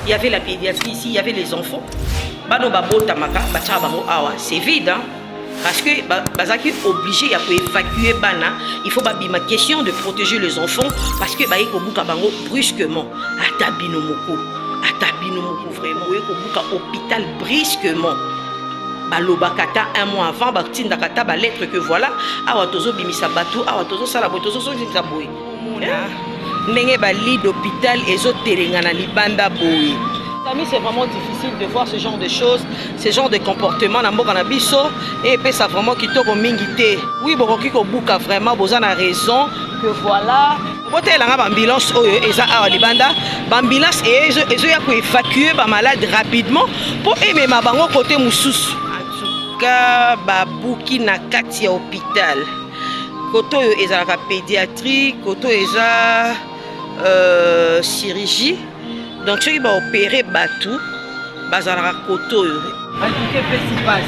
il y avait la pédiatrie ici, il y avait les enfants. Bano babota maka, bacha bango awa, c'est vide hein. Parce que bazaki obligé à évacuer bana, il faut babima question de protéger les enfants parce que baye ko buka bango brusquement. Atabino moko vraiment, baye ko buka hôpital brusquement. Baloba kata un mois avant, batinda kata ba lettre que voilà, awa tozo bimisa batou, awa tozo sala boy, tozo so bimisa boy. Ndenge ba lit d'hôpital ezo terengana libanda boy. Amis, c'est vraiment difficile de voir ce genre de choses, ce genre de comportement dans mboka na biso et puis ça vraiment kitoko mingité. Oui, bokoki ko buka vraiment bozana raison que voilà. Botelanga ambulance oyo eza awa libanda, ambulance ezo ya ko évacuer ba malade rapidement pour emema bango côté mususu. En tout cas, babuki na kati ya hôpital. Koto oyo ezalaka pédiatrie, koto eza chirurgie. Donc, ceux qui vont opérer Batou, bazara koto. En tout cas, qu'est-ce qui passe?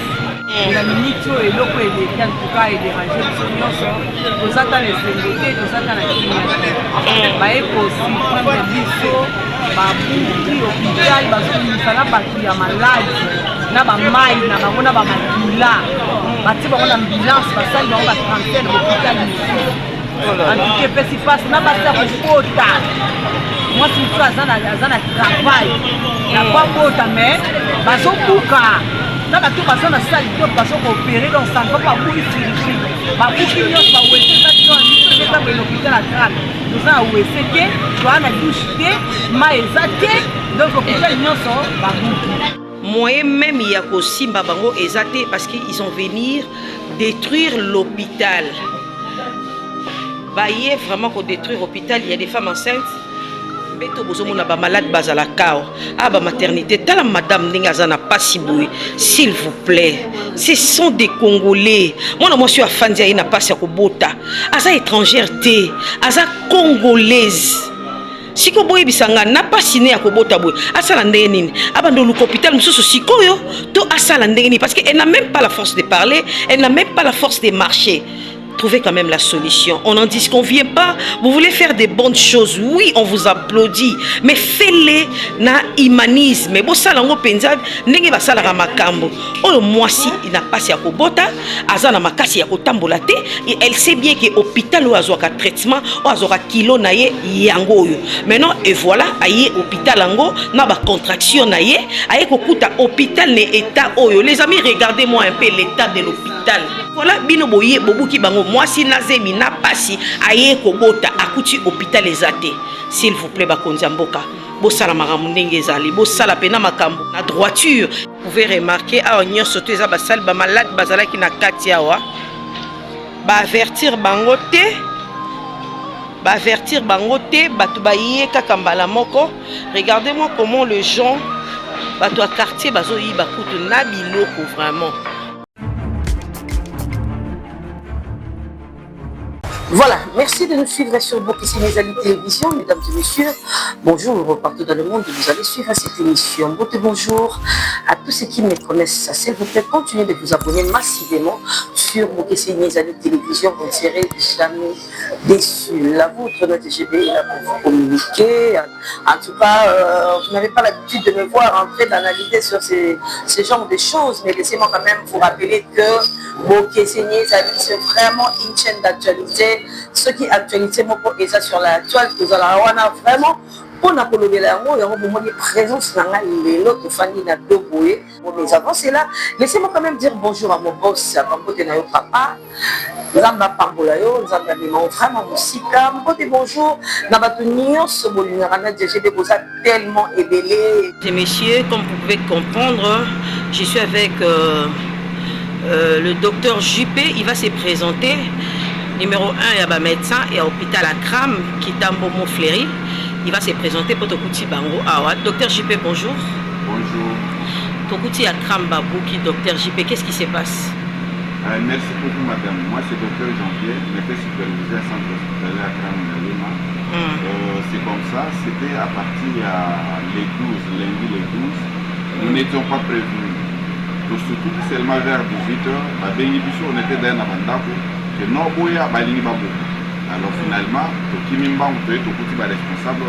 La minute et l'eau et les cas en tout cas et déranger nous attend les sécurités, nous attend la clinique. Bah, aussi prendre des bisous, bah, pour hôpital, bah, ça n'a pas qui a malade, n'a pas maille, n'a pas on a pas malila, bah, tu vas en ambulance, parce que on va transférer l'hôpital ici. En tout cas, qu'est-ce qui passe? N'a pas ça pour quota. Moi, si tu as un travail, il n'y a pas de mais ils sont bouca. Dans la tour, ils sont dans la salle, ils sont opérés dans ça. Ils ne pas bouger chirurgie. Ils vont bouger, ils vont bouger, ils vont bouger l'hôpital à crâne. Nous avons bouger, nous avons douché, donc l'hôpital, ils sont bouger. Moi même il y a aussi Babango Ezate parce qu'ils ont venir détruire l'hôpital. Baye vraiment pour détruire l'hôpital, il y a des femmes enceintes. Ba malade bazala kao ah ba maternité tala madame n'engazana pas si boué s'il vous plaît, ce sont des Congolais. Moi je suis afandi ina pas ya kobota aza étrangère té aza congolaise siko boye bisanga na pas siné ya kobota boye asala ndenge nini abando lu hôpital mususu sikoyo to asala ndenge nini parce que elle n'a même pas la force de parler, elle n'a même pas la force de marcher. Trouvez quand même la solution. On n'en disconvient pas. Vous voulez faire des bonnes choses. Oui, on vous applaudit. Mais faites-les na humanisme. Mais bon, ça, l'ango penza, n'engé ba ça la ramakambo. Oh, moi si il n'a pas si à kobota, azana makasi ya kotambolate. Et elle sait bien que hôpital ou azoka traitement, ou azoka kilo naye yango yo. Maintenant, et voilà, aye hôpital ango, na ba contraction naye, aye kokuta hôpital ne état oyo. Les amis, regardez-moi un peu l'état de l'hôpital. Voilà, bino boye bobuki bango. Moi si nazemi na pasi aye kobota akuti hôpital ezate. S'il vous plaît bakonzi mboka. Bo sala makambo ndenge ezali, bo sala pena makambo na droiture. Vous pouvez remarquer a onyo soto eza ba sale ba malade bazala ki na kati awa. Ba avertir bango te. Ba avertir bango te batu baye kaka mbala moko. Regardez-moi comment les gens batu a quartier bazo yi bakutu na biloko vraiment. Voilà, merci de nous suivre sur Bokesinezali Télévision, mesdames et messieurs. Bonjour partout dans le monde, vous allez suivre à cette émission. Bonjour à tous ceux qui me connaissent. S'il vous plaît, continuez de vous abonner massivement sur Bokesinezali Télévision. Vous ne serez jamais déçus. La vôtre, notre GB, est là pour vous communiquer. En tout cas, vous n'avez pas l'habitude de me voir entrer dans l'analyser sur ce genre de choses, mais laissez-moi quand même vous rappeler que Bokesinezali, c'est vraiment une chaîne d'actualité. Ce qui est actualité est ça sur la toile, vous allez vraiment pour la présence dans l'autre famille n'a deux bouées. Mais avant cela, laissez-moi quand même dire bonjour à mon boss, à mon côté de papa. Zamba Pambolayo, Zamba Mimon, vraiment Moussika. Mon côté bonjour, Nabatunir, ce Bolinarana, j'ai tellement ébellé. Messieurs, comme vous pouvez comprendre, je suis avec le docteur Juppé, il va se présenter. Numéro 1, il y a un médecin et à l'hôpital à Kram, qui est Mbomo Fléry. Il va se présenter pour Tokouti Bango. Docteur JP, bonjour. Bonjour. Tokouti à Kram Babouki, docteur JP, qu'est-ce qui se passe? Merci beaucoup, madame. Moi, c'est docteur Jean-Pierre, médecin supervisé à centre hospitalier à Kram Nalima. C'est comme ça, c'était à partir les 12, lundi les 12. Nous n'étions pas prévenus. Surtout seulement vers 18h, on était dans un bandako. Alors finalement, responsable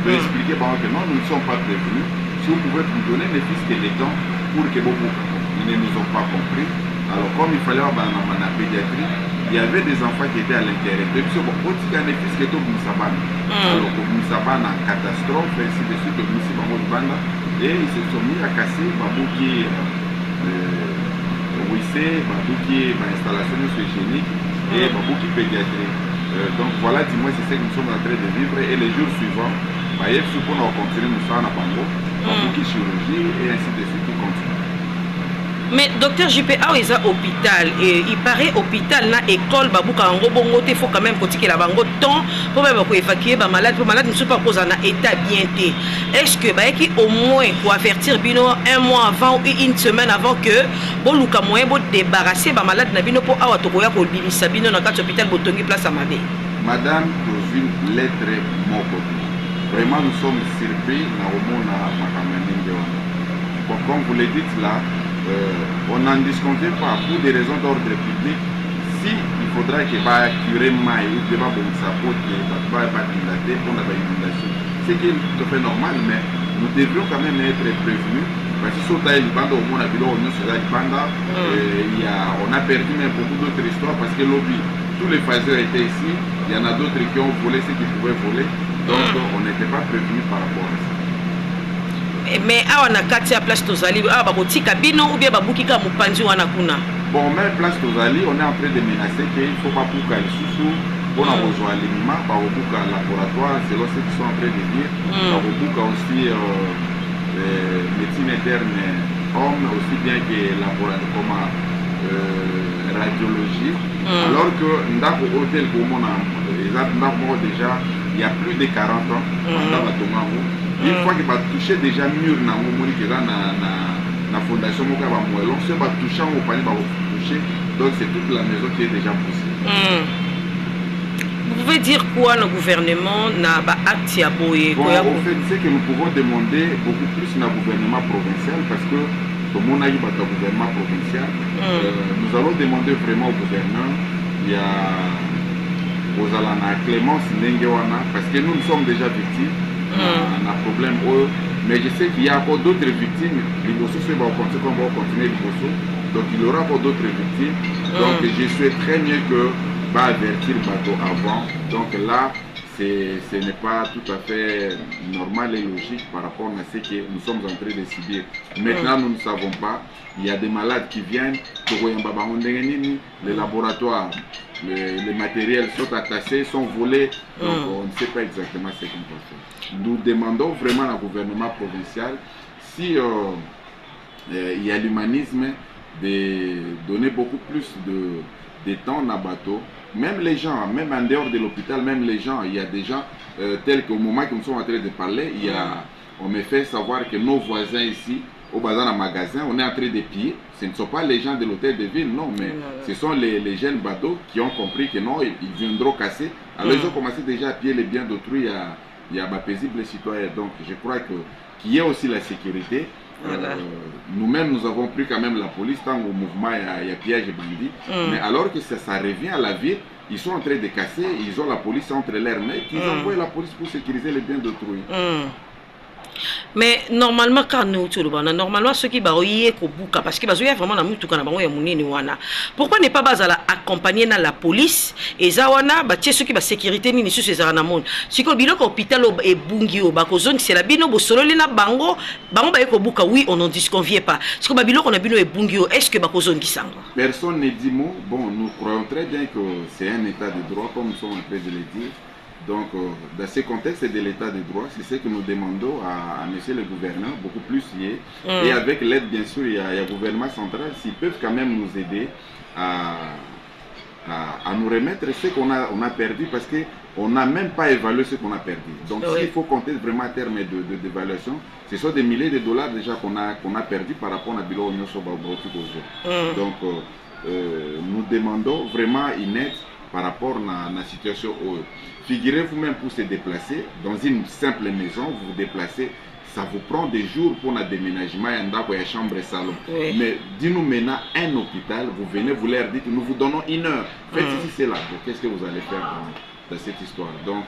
de expliquer que non, nous ne sommes pas prévenus. Si vous pouvez nous donner ne fût-ce que les temps pour que beaucoup ils ne nous ont pas compris. Alors comme il fallait avoir dans la pédiatrie, il y avait des enfants qui étaient à l'intérieur. Depuis ce moment, il y a ne fût-ce que tout Moussaban. Alors que Moussaban en catastrophe, ainsi de suite, et ils se sont mis à casser Babouki, Wissé, Babouki, installation hygiénique et Babouki pédiatrie. Donc voilà, dis-moi, c'est ce que nous sommes en train de vivre. Et les jours suivants, il faut qu'on continue nous faire à Bango, Babouki chirurgie et ainsi de suite, tout continue. Mais docteur JP, ils ont hôpital et il paraît hôpital na école babouka en robongo il faut quand même que la bango temps pour même évacuer les malades ne sont pas posés en état bien té. Est-ce que qui au moins pour avertir bino un mois avant ou une semaine avant que bon luka moyen bon débarrasser les malades na bino pour avoir to koya ko bilisa bino na kat hôpital botongi place à Mabé. Madame dans une lettre moko. Vraiment nous sommes surpris na romona makamani. Comme vous le dites là, on n'en disconvient pas pour des raisons d'ordre public. Si il faudra que va curer maille ou que va bon sapot qui va dilater pour la inondation, c'est tout à fait normal, mais nous devrions quand même être prévenus parce que sur le bande au monde à Bilo, on a perdu même beaucoup d'autres histoires parce que lobby, tous les phaseurs étaient ici, il y en a d'autres qui ont volé ce qu'ils pouvaient voler, donc on n'était pas prévenus par rapport à ça. Mais awa na kati ya place tozali awa bakotika bino ou bien babukika mopanzi wana kuna. Bon, même place tozali, on est en train de menacer qu'il ne faut pas pour qu'elle sous pour rejoindre l'aliments, par au laboratoire, selon ce qu'ils sont en train de dire, par au aussi médecine interne homme, aussi bien que laboratoire comme radiologie. Alors que dans hôtel pour mon déjà il y a plus de 40 ans, dans la Tomago. Une fois qu'il va toucher déjà mur na momoni que là na fondation moka ba moelon se va toucher au panier va toucher donc c'est toute la maison qui est déjà poussée. Vous pouvez dire quoi le gouvernement n'a pas acte à boyer? Bon, en fait c'est que nous pouvons demander beaucoup plus na gouvernement provincial parce que comme on a eu le gouvernement provincial nous allons demander vraiment au gouverneur il y a aux Alana Clémence Nengewana parce que nous sommes déjà victimes. On a problème, mais je sais qu'il y a encore d'autres victimes. Liboso, c'est bon, on va continuer Liboso. Donc il y aura encore d'autres victimes. Donc je souhaiterais mieux que va avertir le bateau avant. Donc là, ce n'est pas tout à fait normal et logique par rapport à ce que nous sommes en train de subir. Maintenant, nous ne savons pas. Il y a des malades qui viennent, les laboratoires, les matériels sont attachés, sont volés. Donc on ne sait pas exactement ce qu'on peut faire. Nous demandons vraiment au gouvernement provincial si il y a l'humanisme de donner beaucoup plus de temps à bateau. Même les gens, même en dehors de l'hôpital, même les gens, il y a des gens tels qu'au moment que nous sommes en train de parler, on me fait savoir que nos voisins ici, au bazar en magasin, on est en train de piller. Ce ne sont pas les gens de l'hôtel de ville, non, mais ce sont les jeunes bateaux qui ont compris que non, ils viendront casser. Alors ils ont commencé déjà à piller les biens d'autrui, il y a ma paisible citoyen. Donc je crois qu'il y a aussi la sécurité. Nous-mêmes, nous avons pris quand même la police tant au mouvement, il y a piège et bandits. Mais alors que ça revient à la ville, ils sont en train de casser, ils ont la police entre leurs mains, ils envoient la police pour sécuriser les biens d'autrui. Mais normalement quand nous normalement ceux qui baroyer ko buka parce que bazoya vraiment na mutuka na bango ya munene wana pourquoi ne pas bazala accompagner na la police et za wana ba tie ceux qui ba sécurité ni sur ces na monde siko biloko hôpital e bungi o ba ko zone c'est la bino bo solo na bango ba ko buka oui on n'en disconvient pas siko ba biloko na bino e bungi o est-ce que ba ko zone qui sango personne ne dit mot. Bon, nous croyons très bien que c'est un état de droit comme nous sommes en train de le dire. Donc, dans ce contexte de l'état de droit, c'est ce que nous demandons à monsieur le gouverneur, beaucoup plus lié. Et avec l'aide, bien sûr, il y a le gouvernement central, s'ils peuvent quand même nous aider à nous remettre ce qu'on a perdu, parce qu'on n'a même pas évalué ce qu'on a perdu. Donc, s'il faut compter vraiment en termes d'évaluation, ce sont des milliers de dollars déjà qu'on a perdu par rapport à Bilo Union Sobabroti. Donc, nous demandons vraiment une aide par rapport à la situation. Figurez-vous même pour se déplacer dans une simple maison, vous vous déplacez, ça vous prend des jours pour le déménagement, il y a chambre et salon. Mais dis-nous maintenant un hôpital, vous venez, vous leur dites, nous vous donnons 1 heure. Faites ici, c'est là. Qu'est-ce que vous allez faire dans cette histoire? Donc,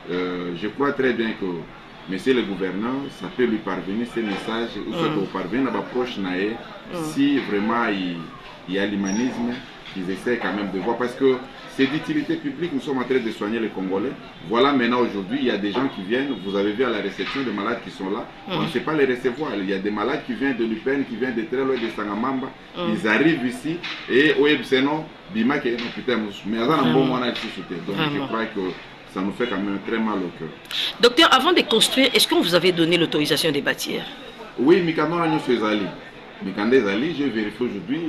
je crois très bien que monsieur le gouverneur, ça peut lui parvenir ces messages, ou ça peut parvenir à ma proche naïe, si vraiment il y a l'humanisme, qu'ils essaient quand même de voir, parce que c'est d'utilité publique, nous sommes en train de soigner les Congolais. Voilà, maintenant aujourd'hui, il y a des gens qui viennent, vous avez vu à la réception des malades qui sont là, on ne sait pas les recevoir. Il y a des malades qui viennent de Lupin, qui viennent de très loin, de Sangamamba, ils arrivent ici, et au Ebseno, Bima qui est putain, mais à un bon moment, donc je crois que ça nous fait quand même très mal au cœur. Docteur, avant de construire, est-ce qu'on vous avait donné l'autorisation de bâtir? Oui, Mikano Agno Sezali. Mikande Zali, j'ai vérifié aujourd'hui,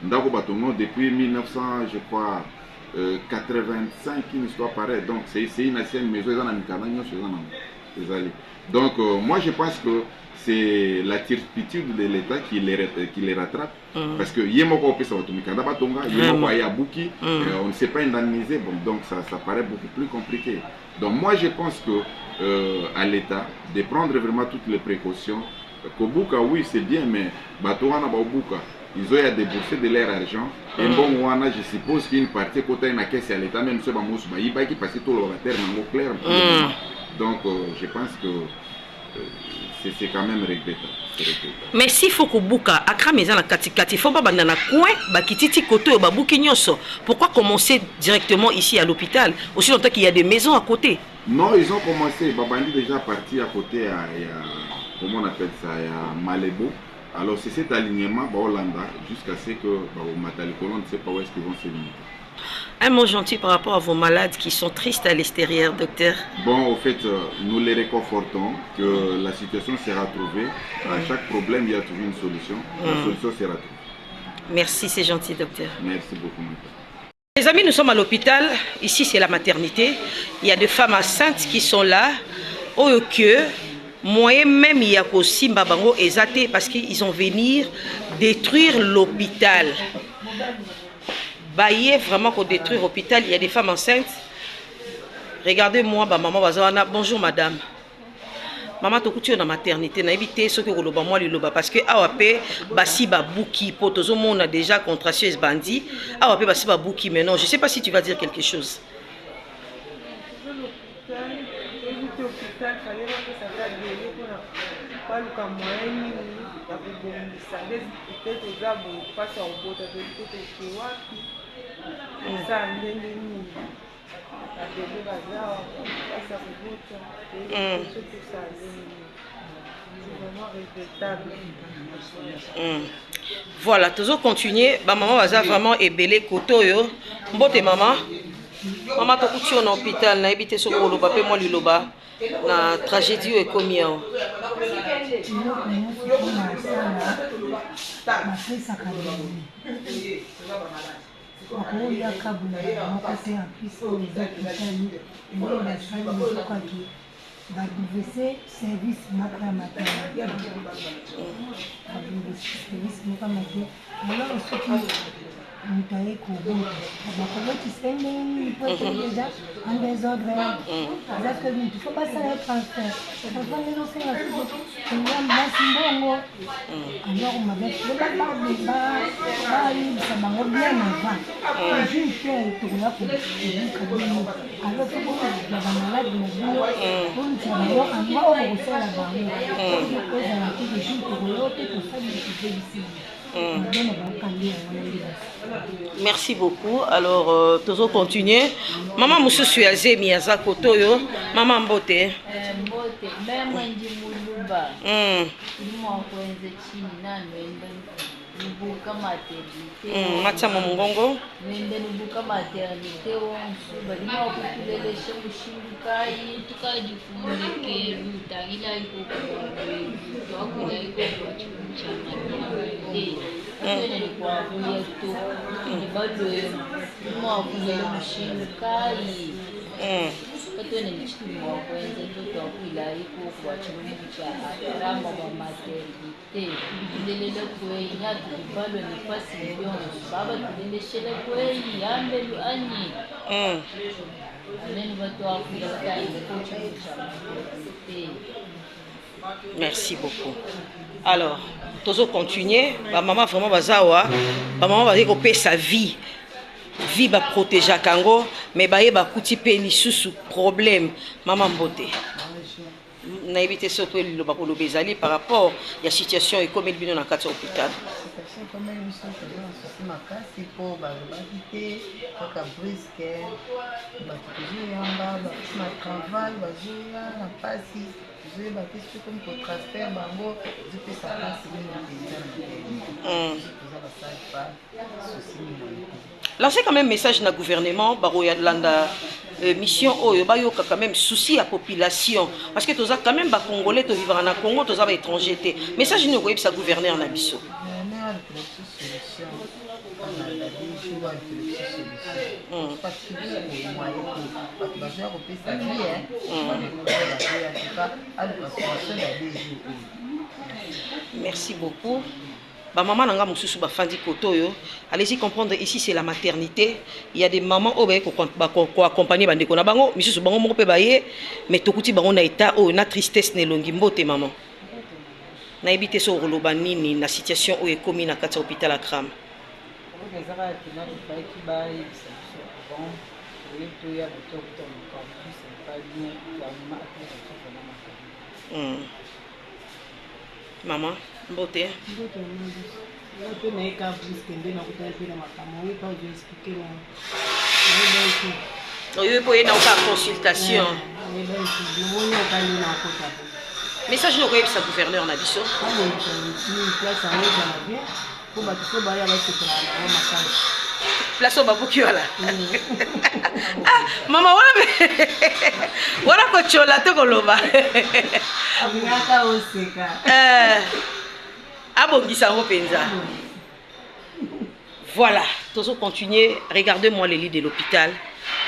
Ndako Batongo, depuis 1900, je crois, 85, une histoire pareille. Donc, c'est une ancienne maison, Mikano Agno Sezali. Donc, moi, je pense que c'est la turpitude de l'État qui les rattrape. Parce que Yemoko Opesa Mikanda Batonga, Yemoko Ayabuki, on ne sait pas indemniser. Bon, donc, ça paraît beaucoup plus compliqué. Donc, moi, je pense que à l'État de prendre vraiment toutes les précautions. Kobuka, oui, c'est bien, mais Batouana Babuka, ils ont déboursé de leur argent. Et bon, je suppose qu'une partie côté de la caisse à l'État, même si il va qui passer tout le terre dans clair. Donc, je pense que c'est quand même regrettable. Mais s'il faut que Buka, Accra Maison, il faut pas bandana coin, bakititi côté au babuki nyoso. Pourquoi commencer directement ici à l'hôpital, aussi longtemps qu'il y a des maisons à côté? Non, ils ont commencé. Babandi déjà parti à côté à comment on appelle ça, à Malebo. Alors c'est cet alignement Hollanda jusqu'à ce que Matalikolo ne sait pas où est-ce qu'ils vont se limiter. Un mot gentil par rapport à vos malades qui sont tristes à l'extérieur, docteur. Bon, au fait, nous les réconfortons que la situation sera trouvée. À chaque problème, il y a toujours une solution. La solution sera trouvée. Merci, c'est gentil, docteur. Merci beaucoup, madame. Les amis, nous sommes à l'hôpital. Ici, c'est la maternité. Il y a des femmes enceintes qui sont là. Au que moi même, il y a aussi Mbabango et Zate parce qu'ils ont venir détruire l'hôpital. Bayer vraiment pour détruire l'hôpital. Il y a des femmes enceintes. Regardez-moi, maman Bazana. Bonjour, madame. Maman, tu es dans la maternité. Tu as évité ce que tu as parce que AWP, Bassi Babouki, Potozo, on a déjà contraction et bandit. AWP, Bassi Babouki, mais non, je ne sais pas si tu vas dire quelque chose. Voilà, toujours continuer. Maman va vraiment ébélé kotoyo. Mbote maman. Maman to kuti en hôpital na ebité so ko loba pe moi liloba na tragédie e komi awo. Akoya kabula mokase en plus aux hôpitaux et la salle de Kokaki badivese service makra maternité service makra maternité alors soki mutaye kobota bakoboti sendeni pote déjà en désordre parce que il faut pas ça transfert enfin les gens c'est la mbongo alors ma bête ça bango bien avant je fais tourner pour alors c'est bon la malade mais on tient alors en bas on reçoit la bango pour que je pour l'autre pour ça je ici. Merci beaucoup. Alors, toujours continuer. Maman Moussou Suazé Miyaza Kotoyo. Maman Mbote. Mbote. Même Wendy Mouluba. Nubuka maternité. Matia Momongongo. Nende nubuka maternité onsu balima okutulelesha mushindukai tukajifundike lutangila iko twakula iko chimuchanganya ene ni kwa yetu ni bado mwakulela mushindukai katone ni chitu mwakwenze twakwila iko kwa chimucha rama wa maternité ndelele kwenya tubalo ni fasi yonso baba tuleleshele kwenyi yambelu anyi neni bato akwila kai ko chimucha maternité. Merci beaucoup. Alors, toujours continuer. Maman vraiment bazawa, maman va dire que sa vie va protéger Kango, mais ba yeba kuti pe lisusu problème. Maman Mbote. na éviter ce que le bakolo bezali par rapport à la situation et comme il vient dans le cadre hôpital. Situation comme elle nous sommes toujours en souci makasi pour quitter kaka brisque toujours yamba na travail bazoya na pasi zoye bakisi comme pour transfert bango zopesa place mingi penza na basali pa souci mingi. Lancez quand même message na gouvernement baroya landa mission oyo bayoka quand même souci à population parce que toza quand même ba congolais to vivre na Congo toza ba étranger té message ni koyebisa gouverneur na biso merci beaucoup. Maman nanga mususu ba fandi kotoyo. Allez-y comprendre ici c'est la maternité. Il y a des mamans qui accompagner bande ko na bango, mususu bango moko pe baye, mais tokuti bango na état o na tristesse ne longi mbote maman. Na ebité so roloba nini na situation o ekomi na kati hôpital à Kram. Maman mbote mbote na eka briske nde nakutana mpe na makambo oyo pa ozo explike oyo po ye na oka consultation omoni okali na okota message no koyebisa gouverneur na biso place yango ezala bien po bato so baya basekolaka nango makasi place oyo babuki wala mama wana kochola te koloba abingaka oseka abongisa yango mpenza. Voilà, toujours continuer. Regardez-moi les lits de l'hôpital.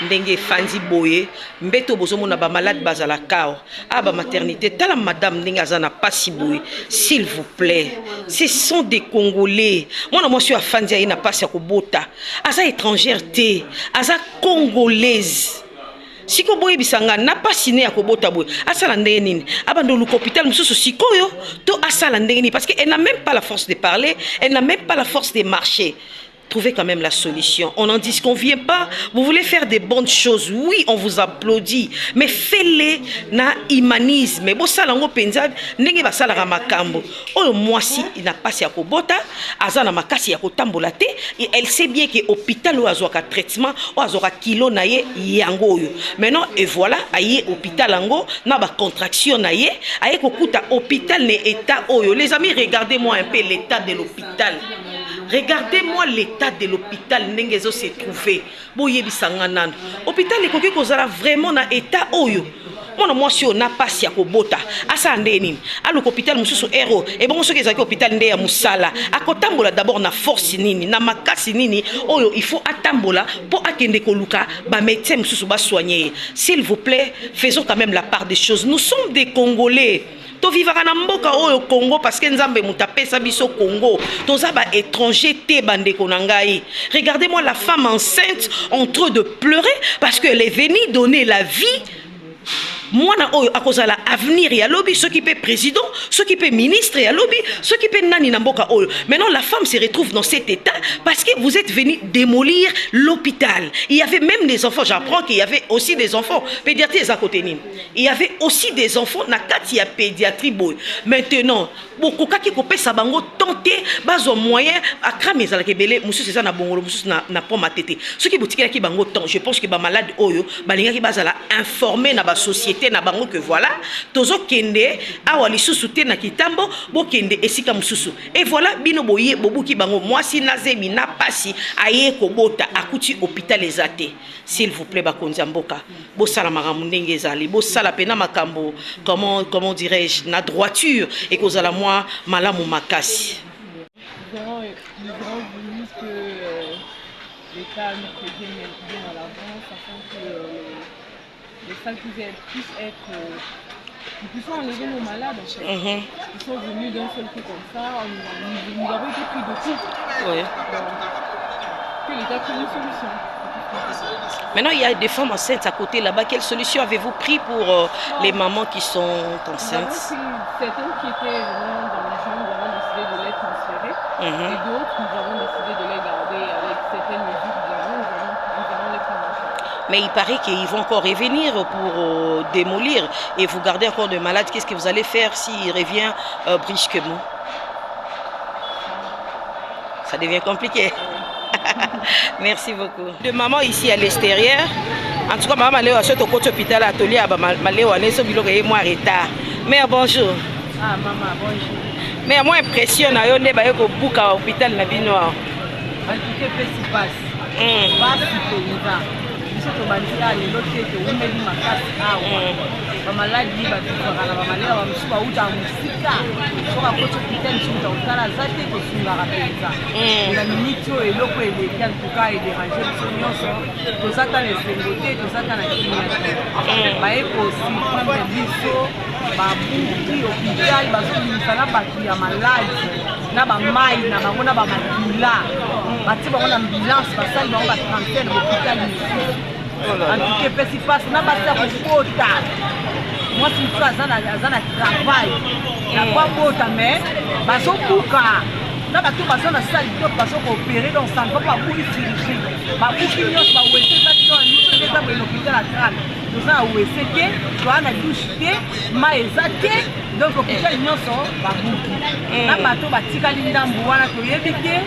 Ndenge Fanzi Boye, Mbeto Bozomona ba malade bazala kao. Ah ba maternité, tala madame ndenge azana pasi boye. S'il vous plaît, ce sont des Congolais. Moi je suis à Fanzi aina pasi ya kobota. Aza étrangère te, aza congolaise. Siko boye bisanga na pasi ne ya kobota boye. Asala ndenge nini? Abando lu hôpital mususu sikoyo to asala ndenge nini parce qu'elle n'a même pas la force de parler, elle n'a même pas la force de marcher. Trouvez quand même la solution. On n'en disconvient pas. Vous voulez faire des bonnes choses. Oui, on vous applaudit. Mais faites-les na humanisme. Mais bon, ça, l'ango penza, n'enge ba sala ramakambo. Oh, moi si il n'a pas si à kobota, azana makasi ya kotambolate. Et elle sait bien que hôpital ou azoka traitement, ou azoka kilo naye yango yo. Maintenant, et voilà, aye hôpital ango, na ba contraction naye, aye kokuta hôpital ne état oyo. Les amis, regardez-moi un peu l'état de l'hôpital. Regardez-moi l'état de l'hôpital Nengezo s'est trouvé. Boye bisanganan. Hôpital ekoki kozala vraiment na état oyo. Moi si on a pas si akobota. Asa ndeni. Alo hôpital mususu ero. Et bon soki ezaki hôpital nde ya musala. Akotambola d'abord na force nini, na makasi nini. Oyo il faut atambola pour akende koluka ba médecin mususu ba soigner. S'il vous plaît, faisons quand même la part des choses. Nous sommes des Congolais. To vivara na mboka oyo Congo parce que nzambe mutapesa biso Congo toza ba étranger te bande konangai. Regardez-moi la femme enceinte en train de pleurer parce qu'elle est venue donner la vie. Moi na oyo akozala avenir ya lobby ceux qui peut président, ceux qui peut ministre ya lobby, ceux qui peut nani na mboka oyo. Maintenant la femme se retrouve dans cet état parce que vous êtes venu démolir l'hôpital. Il y avait même des enfants, j'apprends qu'il y avait aussi des enfants pédiatrie à côté nini. Il y avait aussi des enfants na kati ya pédiatrie boy. Maintenant beaucoup kaki kopesa bango tenter bazo moyen akram ezala kebele musu c'est ça na bongolo musu na poma tete. Ceux qui boutiki ki bango temps, je pense que ba malade oyo balinga ki bazala informer na ba société na bango que voilà tozo kende awa lisusu te na kitambo bo kende esika mususu et voilà bino boye bobuki bango mwasi na zemi na pasi aye kobota akuti hôpital ezate. S'il vous plaît bakonzi mboka bo sala makambo ndenge ezali bo sala pena makambo comment dirais-je na droiture et kozala moi malamu makasi. Nous avons voulu que l'État nous prévienne bien à l'avance afin que les femmes puissent être, nous puissions enlever nos malades en fait. Ils sont venus d'un seul coup comme ça, nous avons été pris de coup. Oui. Que l'État trouve une solution. Maintenant, il y a des femmes enceintes à côté là-bas. Quelle solution avez-vous pris pour les mamans qui sont enceintes? Certaines qui étaient vraiment dans la chambre, nous avons décidé de les transférer. Et d'autres, nous avons décidé de les garder avec certaines mesures que nous allons les prendre en charge. Mais il paraît qu'ils vont encore revenir pour démolir et vous gardez encore de malades. Qu'est-ce que vous allez faire s'il revient brusquement? Ça devient compliqué. Merci beaucoup. De maman ici à l'extérieur. En tout cas, maman est au côté hôpital atelier à retard. Mère, bonjour. Ah, maman, bonjour. Mais moi, impressionne à yonde ba yoko buka hôpital na bino. En tout cas, c'est passe. Passe pénible. Biso to bandia le lote to umeli makasi awa. Ba maladi ba tukara na ba malera ba msuba uta musika. Soka kocho kitani chimta utala zate ko sunga rapeza. Na minito eloko ele kan tuka e déranger sonyoso. To zata le sengote to zata na kimia. Ba eko si prendre biso ba buki hôpital ba so na batu ya maladi na ba mai na bango na ba makila. Bati bango na ambulance basali bango ba trentaine hôpital ici. En tout cas, si passe, n'a pas ça pour kota. Moi, si tu as un travail, n'a pas kota, mais baso kuka. N'a pas tout baso na salle, tout baso opérer dans ça, pas pour chirurgie. Ba buki nyos ba wese ça tu as nous les dans l'hôpital à crâne. Nous a wese que tu as na douche que ma ezate donc hôpital nyos ba buki. Na bato batika lindambu wana to yebike.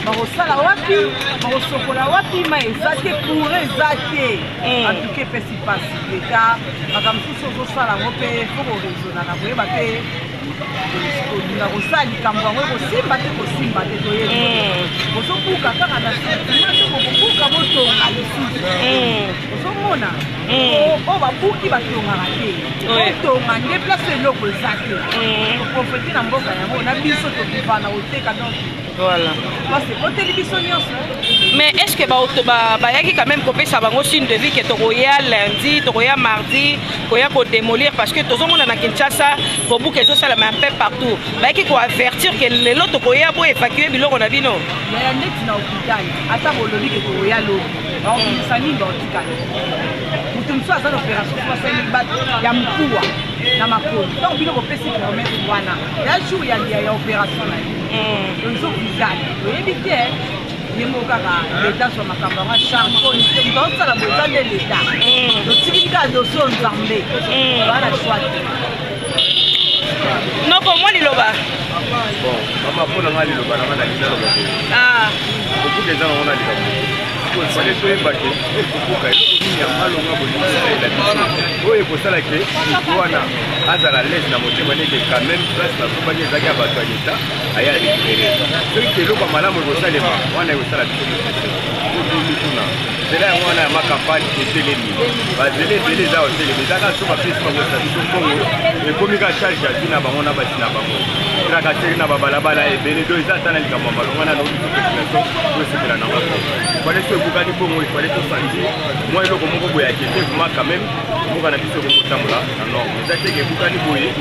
Barosala wapi, barosokola wapi, ma ezate pour ezate. En tout cas, pesi passe l'État, madame Sousso sala ngope, faut raisonner na boye baté. Na rosali kambango ko simba te to yé. Boso buka kaka na simba te ko buka moto na lisusu. Boso mona. O ba buki ba tonga te. To mande place eloko ezate. Ko profiter na mboka yango na biso to bivana oteka donc. Voilà. Mais est-ce que il quand même copier ça bango signe de vie que tokoya lundi, tokoya mardi, koya ko démolir parce que tout le monde na Kinshasa, pour beaucoup que ça la même peu partout. Bah qui ko avertir que les autres koya pour évacuer biloko na bino. Mais net na hôpital, ata bolobi que koya lo. On sani ba hôpital. Mutumso asa opération kwa sani ba ya mkuwa na makoni. Donc biloko pesi promettre wana. Ya jour ya opération na. Ils ont visage. Vous évitez. Il y a l'État sur ma caméra, charbon, donc ça la besoin de l'État. Donc si il y a des choses armées, voilà le choix. Non, pour moi, il est là. Bon, maman, pour le mal, il est là. Ah. Beaucoup de gens ont dit il fallait que les baquets, il faut qu'il y ait un mal au moins pour il faut ça que voilà, à la laisse dans mon témoin que quand même place la compagnie Zaga Batoanita a y aller récupérer. Celui qui est là comme madame au salé, on est au salé. C'est là où on a ma campagne qui est télémi. Les gens ont télémi. Les gens sont appelés sur le Congo. Et comme il y a charge à Dina, on a bâti la banque. Il y a Katerina Babalabala et Benedo, ils attendent les gamins. On a notre population pour se faire la navale. Il fallait que vous gagnez pour moi, il fallait tout sentir. Moi, je vais vous inquiéter, vous m'avez quand même. Vous allez faire ce que vous avez là. Alors, vous êtes que vous gagnez pour vous.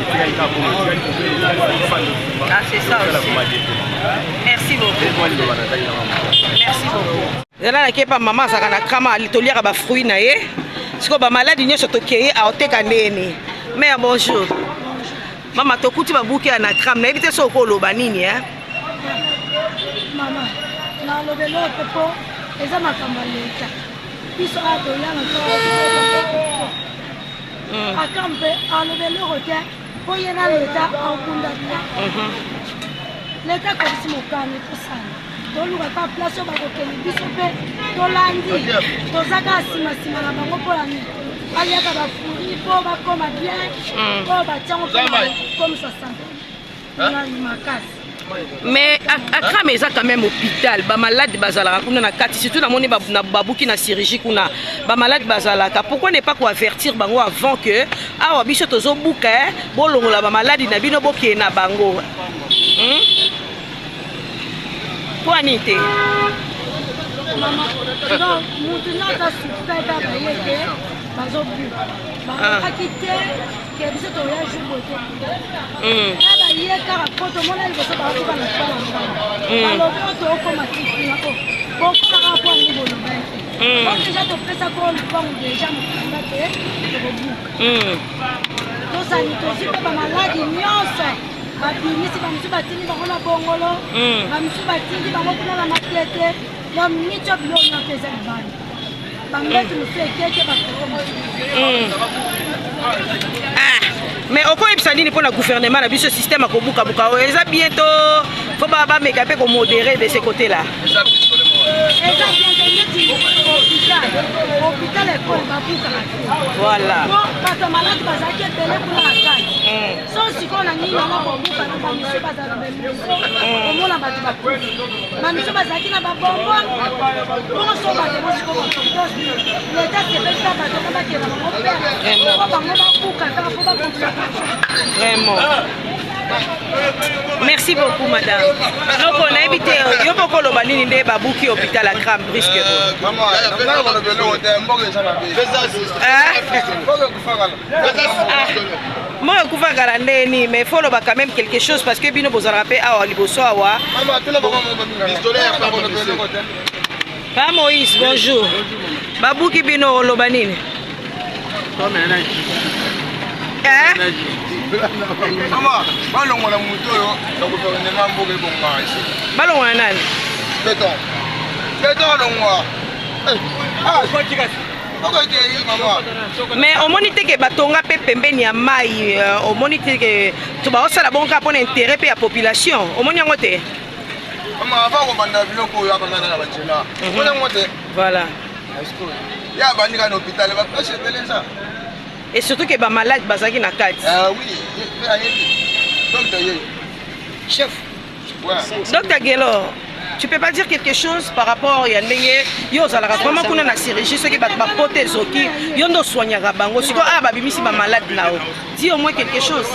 Ah, c'est ça aussi. Merci beaucoup. Merci beaucoup. Zala na kepa mama saka na kama litoliaka ba fruit na ye. Siko ba maladi nyoso tokeye a oteka ndeni. Mère bonjour. Mama tokuti ba buki na kram na ebite soko loba nini hein? Mama, na lobelo pepo eza makamba leta. Biso atoya na so. Akampe a lobelo rote oyena leta akunda ta. Leta ko simokane tosana. Toluka ka place bakokeli biso mpe tolandi tozaka nsima na bango mpo nani aliaka bafuri mpo bakoma bien mpo batiango comme ça sante makasi. Mais Akram eza quand même hôpital ba malade bazalaka kuna na kati surtout na moni na babuki na chirurgie kuna ba malade bazalaka pourquoi ne pas ko avertir bango avant que awa biso tozo buka bolongola ba malade na bino bokie na bango Juanite. Maman, donc, maintenant, tu as souffert d'abayeke, bazo bu. Bah, quitté, qui a dit que tu as joué. Là, il y a un rapporto, mon ami, ça va pas la faire. Alors, tu as automatique, bon, comment on va pouvoir niveau le bain? Quand déjà tu fais ça pour le fond, déjà, tu vas te reboucler. Donc, ça n'est aussi pas malade, il y a babimisi bamusu batindi bango na bongolo bamusu batindi bango kuna na maklete na mityo biloko nyonso eza libanda bambeti mosu ekeke mais okoyebisa nini mpona gouvernement na biso système akobukabuka oyo eza bientôt fo bameka mpe komodere de ce côté là hôpital ekole babukaka voilà bato maladi bazalaki ebele kuna na kati so sikoyo na nini yango kobuka na bamiso bazala na bamiso omona bato bakufi bamiso bazalaki na babongo bongo so bato bosikoyo leta sepelisa bato ko bakela bango mpe po bango babuka kaka po babukaka vraiment. Merci beaucoup, madame. Donc, on a évité. Il y a beaucoup de gens qui ont bouqué hôpital à Kram, brusque. Moi, je suis mais il faut quand même quelque chose parce que Bino Bozarapé a Liboso Awa. Pas Moïse, bonjour. Babouki Bino Lobanine. Mama, balongo na muto yo, na gouvernement mboka ebonga ici. Balongo na nani? Beton. Beton longwa. Quoi tu gas? Mais au moniteur que batonga pe pembeni ya mai, au moniteur que tu vas osala bonka pour intérêt pe ya population. Au moni ngote. Mama avant ko banda biloko ya kana na bachela. Ona ngote. Voilà. Ya bandika na hôpital ba pas chez ça. Et surtout que les malades bazaki na kati. Ah oui, docteur chef. Ouais. Docteur Gelo, tu peux pas dire quelque chose par rapport à Yandenge yo za la vraiment kuna na chirurgie ceux qui ba poter zoki yo ndo soignera bango siko ah ba bimisi ba malade là. Dis au moins quelque chose.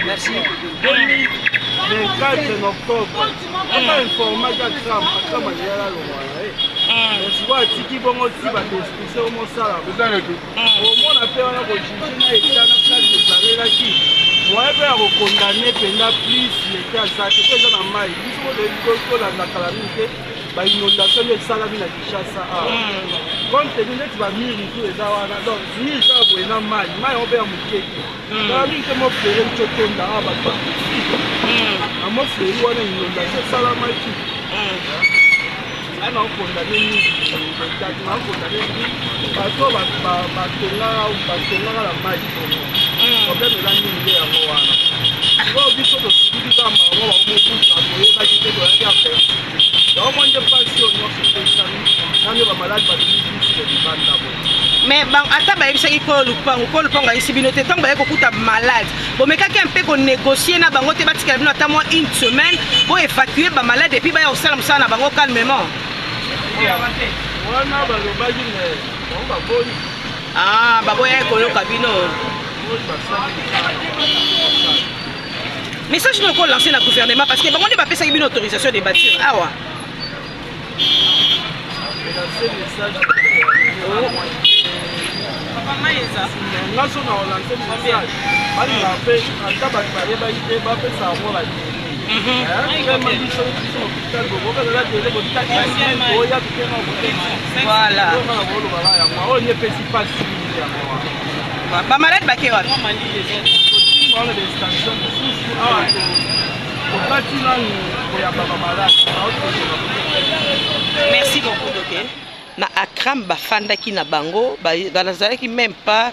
Merci. Le 4 octobre, on a informé à Kram, tu vois, si bon aussi va t'expliquer au Mossala. Au moins, on a fait un registre et on a fait des arrêts qui. Moi, je vais condamner pendant plus les cas. Ça, c'est pas dans la maille. Il faut que la calamité, l'inondation de Salami à Kinshasa. Quand tu dis que tu vas venir ici, les Awana, donc, ni ça, vous êtes dans la maille. Maille, on va mouiller. Salami, c'est mon frère, je te donne là, moi c'est une inondation salamaki. On a condamné on a condamné bateau batonga la maille. Problème est là ni ya moana. Bon biso to kika mawo wa mobusa ko yeba kite to ya faire. Donc moi je pense que nous sommes ça. Ba malade ba di banda bo. Mais bon, ata ba yebisaki ko lupango ici bino te tango ba ekokuta malade. Bon mais kaka mpe ko négocier na bango te batikala bino ata moins une semaine pour évacuer ba malade et puis ba ya osala musala na bango calmement. Wana ba lo baji ne on ba boni. Ah, ba boya ko yoka bino. Message nous ko lancer na gouvernement parce que bango ne ba pesa bino autorisation de bâtir. Ah wa. Voilà. Ba malade ba ke wapi? Merci beaucoup, docteur. Na Akram bafandaki na bango bazalaki même pas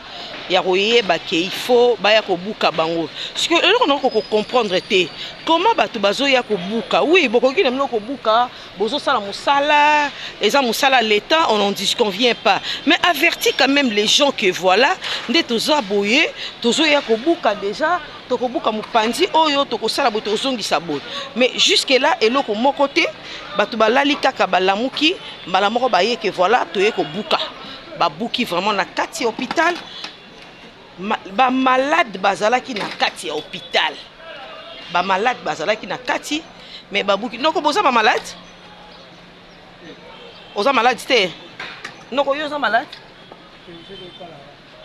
ya koyeba ke il faut baya kobuka bango parce que eloko nako ko comprendre te comment bato bazoya kobuka oui bokoki na mino kobuka bozo sala musala eza musala l'état on n'en disconvient pas mais avertis quand même les gens que voilà nde toza boye tozoya kobuka déjà tokobuka mupandi oyo tokosala boye tozongisa boye mais jusque là eloko moko te bato balali kaka balamuki mbala moko baye que voilà toye kobuka babuki vraiment na kati hôpital ba malade bazalaki na kati ya hôpital ba malade bazalaki na kati mais babuki noko boza ba malade oza malade te noko yo oza malade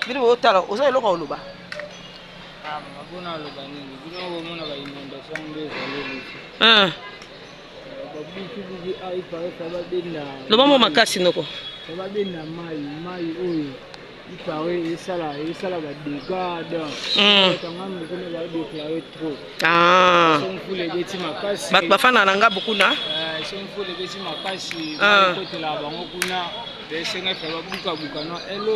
bino otala oza eloko oloba Mabona loba nini bino bomona ba inondation ndezo loba mo makasi noko babenda mai oyo il sala ba dégâts donc tanga mokolo ba déclarer trop son fule beti makasi bat bafana nanga beaucoup na son fule beti makasi côté la bango kuna senga fa babuka no elo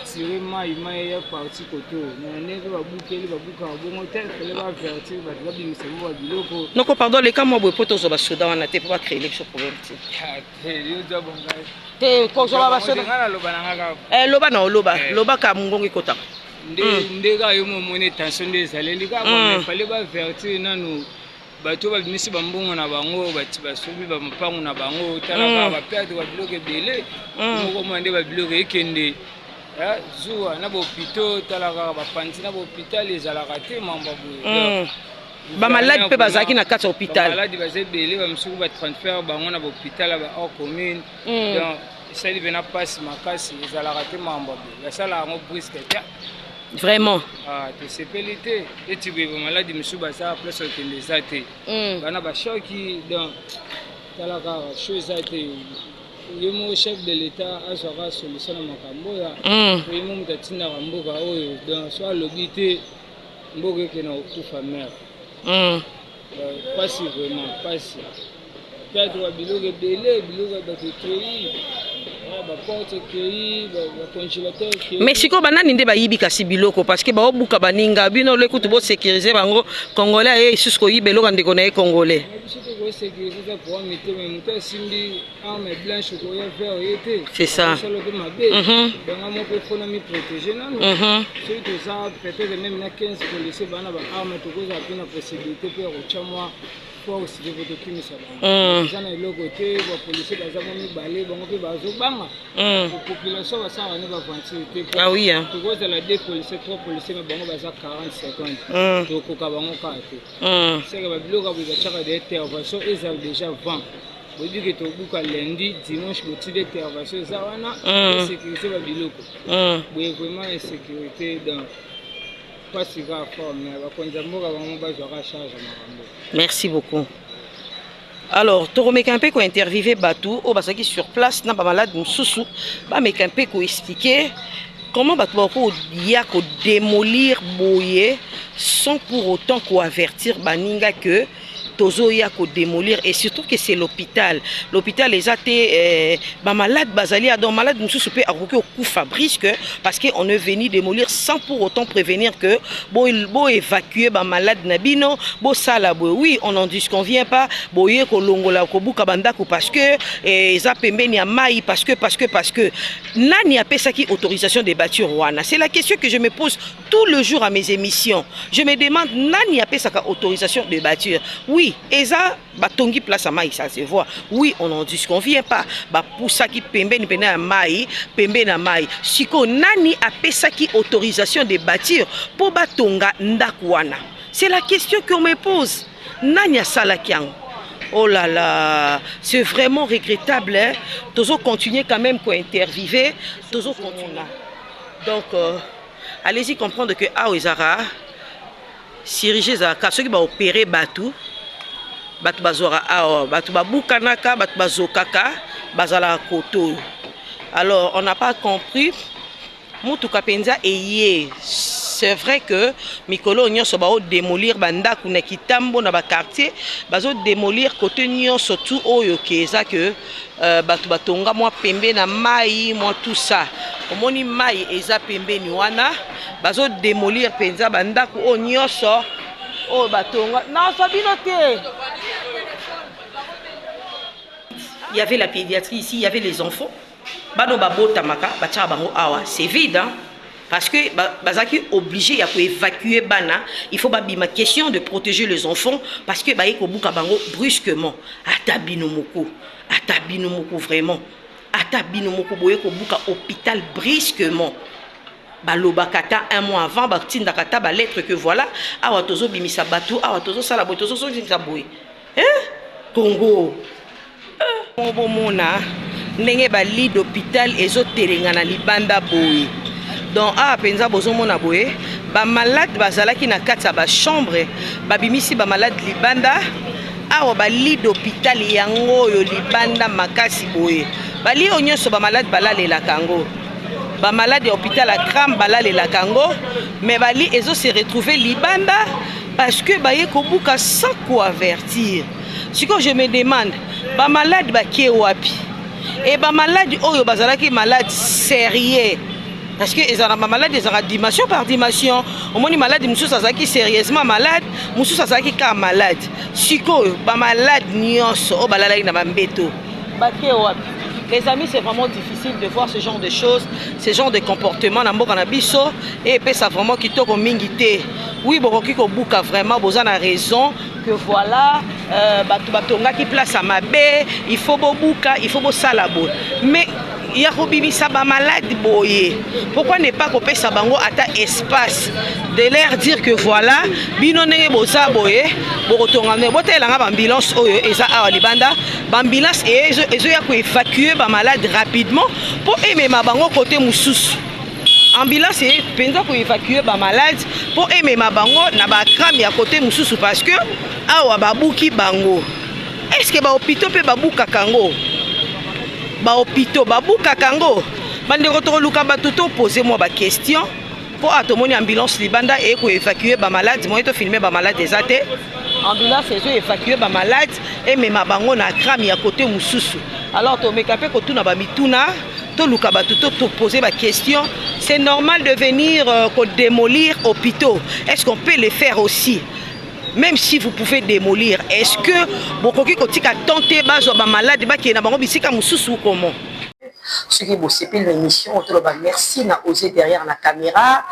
tirer mai ya parti côté na ndenge babuka bongo tel fele ba vertir ba bimisa mo biloko noko pardon les cas moi boy poto zo ba soda wana te pas créer ce problème yo jo bonga te ko zo ba soda ngana loba nanga loba na loba ka mungongi kota ndega yo mo mone tension des allées ka mo fallait ba vertir nanu bato ba bimisi bambongo na bango bati basobi ba mapango na bango talaka ba perdre ba biloko ebele moko mwande ba biloko ekende zuwa na ba hôpital talaka ba panzi na ba hôpital ezalaka te mamba boye ba malade pe bazaki na kati hôpital malade ba zebele ba msuku ba transfert bango na ba hôpital ba hors commune donc ça li bena passe makasi ezalaka te mamba boye basala ngo brisque ta vraiment te sepelité et tu veux maladie monsieur basa place que les athées bana ba choki donc talaka chose athée yemo chef de l'état azora solution na makambo ya yemo mutatina mboka oyo donc soit lobité mboka ke na okufa mère pas vraiment pas peut-être wa biloko belé biloko ba créer mais siko banani nde bayibi kasi biloko parce que baobuka baninga bino lekutu bo sécuriser bango congolais et jusqu'au yibelo quand ndeko na congolais c'est ça pour aussi de votre qui nous ça le côté la police baza momi balé bango pe bazo banga la population va ça ne va avancer ah oui hein to cause la deux policiers trois policiers mais bango baza 40 50 donc ko bango kate c'est que ba biloko ba chaka de intervention ils ont déjà 20 vous dites que to buka lundi dimanche motif d'intervention ça wana sécurité ba biloko oui vraiment insécurité dans pas si va forme ba konza mboka bango ba joka charge makambo. Merci beaucoup. Alors, tu remets un peu qu'on interviewé Batou, au basaki sur place, n'a pas malade, moussou, bah mais un peu qu'on expliquer comment Batou va démolir Boye sans pour autant qu'on avertir Baninga que Tozo ya ko démolir et surtout que c'est l'hôpital. L'hôpital les a été malade bazali donc malade nous soupe à au kufa brisque parce que on est venu démolir sans pour autant prévenir que bo évacuer ba malade nabino bo sala bo oui on n'en disconvient pas boye ko longola ko buka bandako parce que za pembeni ya mai parce que nani a pesa qui autorisation de bâtir wana. C'est la question que je me pose tout le jour à mes émissions. Je me demande nani a pesa autorisation de bâtir. Oui, et ça, batongi place à maï, ça se voit. Oui, on n'en disconvient pas. Bah pour ça qui pembe ni pena à maï, pembe na maï. Siko nani a pesa qui autorisation de bâtir pour batonga ndakwana. C'est la question qu'on me pose. Nani a salakiang. Oh là là, c'est vraiment regrettable. Hein? Toujours continuer quand même qu'on interviewer, toujours continuer. Donc, allez-y comprendre que Aouizara, Sirige Zaka, ceux qui vont opérer Batou. Batu bazora awa batu babukanaka batu bazokaka bazala koto. Alors on n'a pas compris mutuka penza eye. C'est vrai que mikolo nyonso ba démolir banda kuna kitambo na ba quartier bazo démolir côté nyonso tout oyo keza que batu batonga moi pembe na mai moi tout ça omoni mai eza pembe ni wana bazo démolir penza banda ku o nyonso. Oh, batonga. Non, Sabinoté. Il y avait la pédiatrie ici, il y avait les enfants. Bano babo tamaka, bacha bango awa. C'est vide, hein? Parce que bazaki obligé à évacuer bana. Il faut ma question de protéger les enfants parce que baeko buka bango brusquement. Atabinomoko vraiment. Atabinomoko boyeko buka hôpital brusquement. Balobakata un mois avant batindakata ba lettre que voilà awa tozo bimisa batou awa tozo sala boy tozo so bimisa boy Congo mona ndenge ba lit d'hôpital ezo telenga na libanda boy donc penza bozo mona boy ba malade bazalaki na kati ba chambre ba bimisi ba malade libanda awa ba lit d'hôpital yango yo libanda makasi boy ba lit onyoso ba malade balalela kango ba malade à hôpital à Kram bala les lakango mais bali ezo se retrouver libanda parce que baye kobuka sans quoi avertir. Si que je me demande ba malade ba kie wapi et ba malade oyo bazalaki malade sérieux parce que ils ont malade ils ont dimension par dimension au moins malade mususu azaki sérieusement malade mususu azaki ka malade siko ba malade nyonso o balala na bambeto ba kie wapi. Les amis, c'est vraiment difficile de voir ce genre de choses, ce genre de comportement dans le Bisso et puis ça vraiment qui toque au mingité. Oui, Boroki Kobuka vraiment, vous avez raison que voilà, Batonga qui place à ma baie, il faut Bobuka, il faut Salabo. Mais il y a Robibi Saba malade boye. Pourquoi ne pas couper Sabango à ta espace de leur dire que voilà, Binone Bosa boye, Borotonga ne bote la ambulance oyo eza a libanda, ambulance et ils ont évacuer ba malade rapidement pour aimer ma bango côté mususu. Ambulance et pendant pour évacuer ba malade pour aimer ma bango na ba Kram ya côté mususu parce que awa babuki bango. Est-ce que ba hôpital peut babuka kango? Ba hôpital babuka kango. Bande retour luka batuto poser moi ba question pour atomoni ambulance libanda et pour évacuer ba malade moi to filmer ba malade des athées. Ambulance et évacuer ba malade et même ma bango na Kram ya côté mususu. Alors to mekape ko tuna ba mituna to luka batuto to poser ba question. C'est normal de venir démolir hôpitaux. Est-ce qu'on peut le faire aussi? Même si vous pouvez démolir, est-ce que Bokoki Kotika tenter bazo ba malade ba qui na bango bisika mususu comment? Ce qui est beau, c'est l'émission. Merci n'a osé derrière la caméra,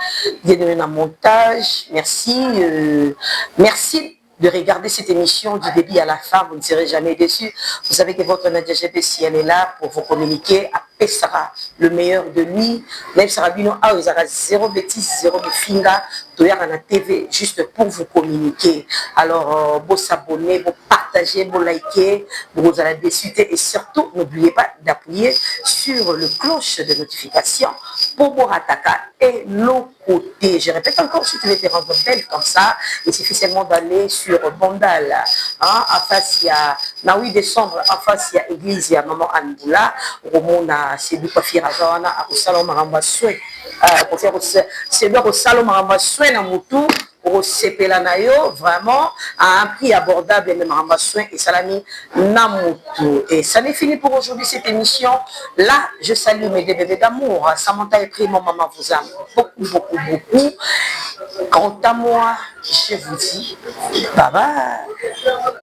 de donner un montage. Merci, merci de regarder cette émission du début à la fin. Vous ne serez jamais déçus. Vous savez que votre Nadia GP, si elle est là pour vous communiquer, après sera le meilleur de lui. Même Sarah Bino, il y aura zéro bêtise, zéro finga. Tout y a la TV juste pour vous communiquer. Alors, vous s'abonner, vous partager, vous liker, vous allez discuter et surtout, n'oubliez pas d'appuyer sur le cloche de notification pour vous attaquer et l'autre côté. Je répète encore, si tu veux te rendre belle comme ça, il suffit seulement d'aller sur Bondal. Hein, en face, il y a, le 8 décembre, en face, il y a l'église, il y a Maman Andoula, au c'est du coiffure à Zawana, au salon Marambasoué. Pour faire c'est le salon Marambasoué, na Moutou, au Sepelanayo, vraiment, à un prix abordable, même Marambasoué et Salami Namoutou. Et ça n'est fini pour aujourd'hui cette émission. Là, je salue mes deux bébés d'amour. Samantha et Primo, maman vous aime beaucoup, beaucoup, beaucoup. Quant à moi, je vous dis bye bye.